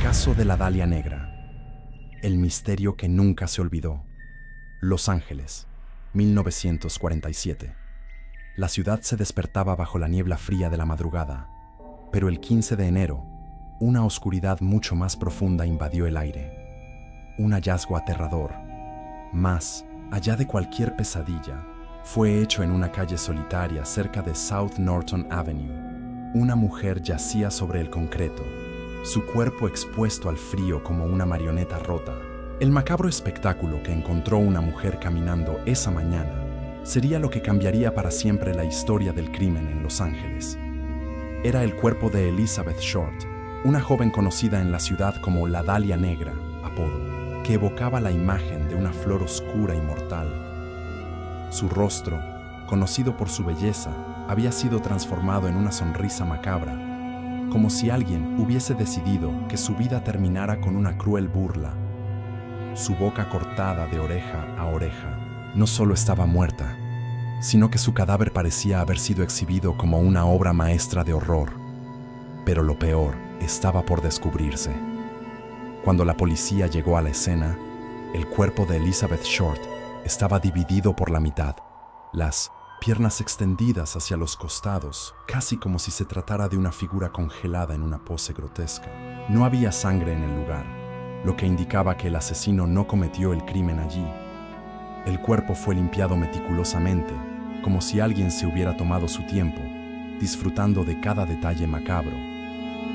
caso de la Dalia Negra. El misterio que nunca se olvidó. Los Ángeles, 1947. La ciudad se despertaba bajo la niebla fría de la madrugada, pero el 15 de enero, una oscuridad mucho más profunda invadió el aire. Un hallazgo aterrador, más allá de cualquier pesadilla, fue hecho en una calle solitaria cerca de South Norton Avenue. Una mujer yacía sobre el concreto, su cuerpo expuesto al frío como una marioneta rota. El macabro espectáculo que encontró una mujer caminando esa mañana sería lo que cambiaría para siempre la historia del crimen en Los Ángeles. Era el cuerpo de Elizabeth Short, una joven conocida en la ciudad como la Dalia Negra, apodo, que evocaba la imagen de una flor oscura y mortal. Su rostro, conocido por su belleza, había sido transformado en una sonrisa macabra, como si alguien hubiese decidido que su vida terminara con una cruel burla. Su boca cortada de oreja a oreja no solo estaba muerta, sino que su cadáver parecía haber sido exhibido como una obra maestra de horror. Pero lo peor estaba por descubrirse. Cuando la policía llegó a la escena, el cuerpo de Elizabeth Short estaba dividido por la mitad, las piernas extendidas hacia los costados, casi como si se tratara de una figura congelada en una pose grotesca. No había sangre en el lugar, lo que indicaba que el asesino no cometió el crimen allí. El cuerpo fue limpiado meticulosamente, como si alguien se hubiera tomado su tiempo, disfrutando de cada detalle macabro.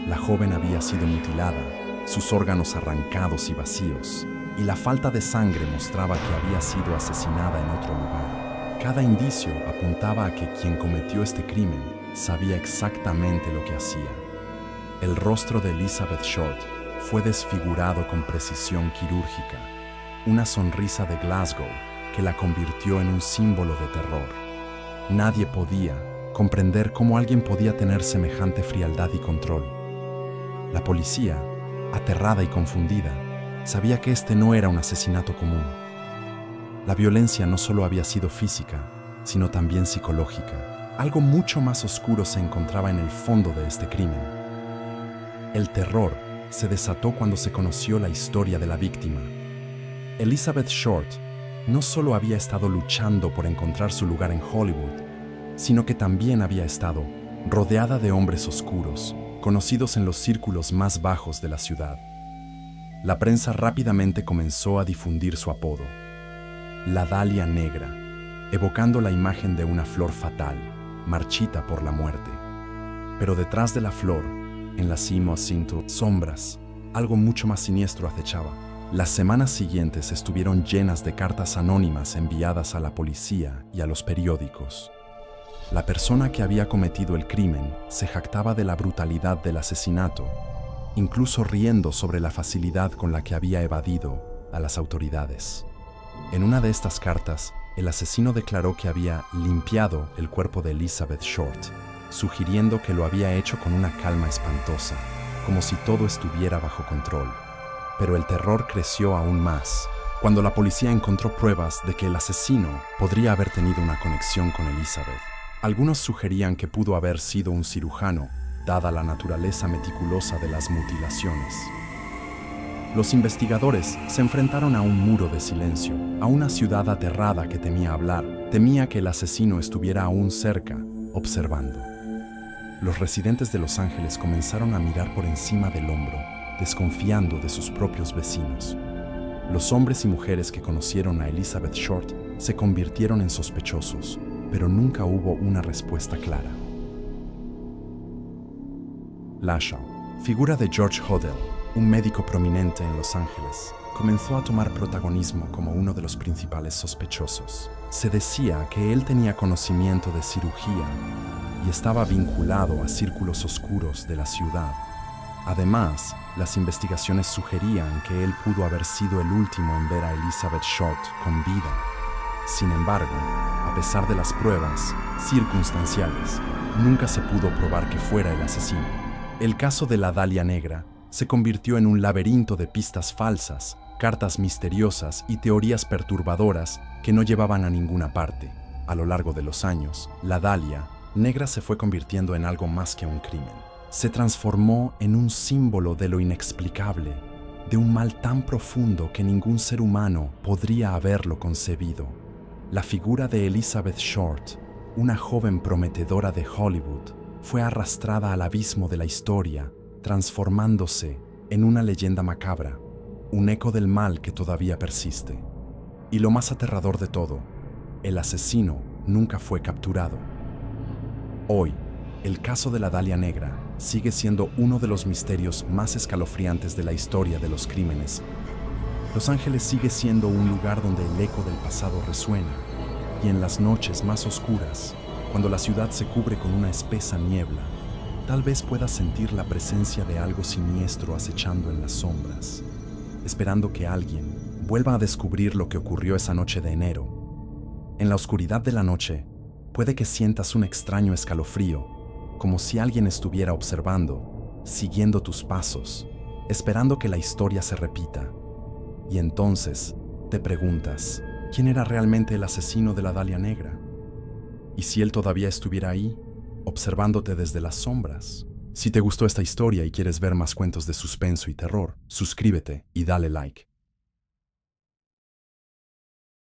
La joven había sido mutilada, sus órganos arrancados y vacíos, y la falta de sangre mostraba que había sido asesinada en otro lugar. Cada indicio apuntaba a que quien cometió este crimen sabía exactamente lo que hacía. El rostro de Elizabeth Short fue desfigurado con precisión quirúrgica, una sonrisa de Glasgow que la convirtió en un símbolo de terror. Nadie podía comprender cómo alguien podía tener semejante frialdad y control. La policía, aterrada y confundida, sabía que este no era un asesinato común. La violencia no solo había sido física, sino también psicológica. Algo mucho más oscuro se encontraba en el fondo de este crimen. El terror se desató cuando se conoció la historia de la víctima. Elizabeth Short no solo había estado luchando por encontrar su lugar en Hollywood, sino que también había estado rodeada de hombres oscuros, conocidos en los círculos más bajos de la ciudad. La prensa rápidamente comenzó a difundir su apodo, la Dalia Negra, evocando la imagen de una flor fatal, marchita por la muerte. Pero detrás de la flor, en la cima cinto sombras, algo mucho más siniestro acechaba. Las semanas siguientes estuvieron llenas de cartas anónimas enviadas a la policía y a los periódicos. La persona que había cometido el crimen se jactaba de la brutalidad del asesinato, incluso riendo sobre la facilidad con la que había evadido a las autoridades. En una de estas cartas, el asesino declaró que había limpiado el cuerpo de Elizabeth Short, sugiriendo que lo había hecho con una calma espantosa, como si todo estuviera bajo control. Pero el terror creció aún más cuando la policía encontró pruebas de que el asesino podría haber tenido una conexión con Elizabeth. Algunos sugerían que pudo haber sido un cirujano, dada la naturaleza meticulosa de las mutilaciones. Los investigadores se enfrentaron a un muro de silencio, a una ciudad aterrada que temía hablar, temía que el asesino estuviera aún cerca, observando. Los residentes de Los Ángeles comenzaron a mirar por encima del hombro, desconfiando de sus propios vecinos. Los hombres y mujeres que conocieron a Elizabeth Short se convirtieron en sospechosos, pero nunca hubo una respuesta clara. Lashaw, figura de George Hodel, un médico prominente en Los Ángeles, comenzó a tomar protagonismo como uno de los principales sospechosos. Se decía que él tenía conocimiento de cirugía y estaba vinculado a círculos oscuros de la ciudad. Además, las investigaciones sugerían que él pudo haber sido el último en ver a Elizabeth Short con vida. Sin embargo, a pesar de las pruebas circunstanciales, nunca se pudo probar que fuera el asesino. El caso de la Dalia Negra se convirtió en un laberinto de pistas falsas, cartas misteriosas y teorías perturbadoras que no llevaban a ninguna parte. A lo largo de los años, la Dalia Negra se fue convirtiendo en algo más que un crimen. se transformó en un símbolo de lo inexplicable, de un mal tan profundo que ningún ser humano podría haberlo concebido. La figura de Elizabeth Short, una joven prometedora de Hollywood, fue arrastrada al abismo de la historia, transformándose en una leyenda macabra, un eco del mal que todavía persiste. Y lo más aterrador de todo, el asesino nunca fue capturado. Hoy, el caso de la Dalia Negra sigue siendo uno de los misterios más escalofriantes de la historia de los crímenes. Los Ángeles sigue siendo un lugar donde el eco del pasado resuena, y en las noches más oscuras, cuando la ciudad se cubre con una espesa niebla, tal vez puedas sentir la presencia de algo siniestro acechando en las sombras, esperando que alguien vuelva a descubrir lo que ocurrió esa noche de enero. En la oscuridad de la noche, puede que sientas un extraño escalofrío, como si alguien estuviera observando, siguiendo tus pasos, esperando que la historia se repita. Y entonces te preguntas, ¿quién era realmente el asesino de la Dalia Negra? ¿Y si él todavía estuviera ahí, observándote desde las sombras? Si te gustó esta historia y quieres ver más cuentos de suspenso y terror, suscríbete y dale like.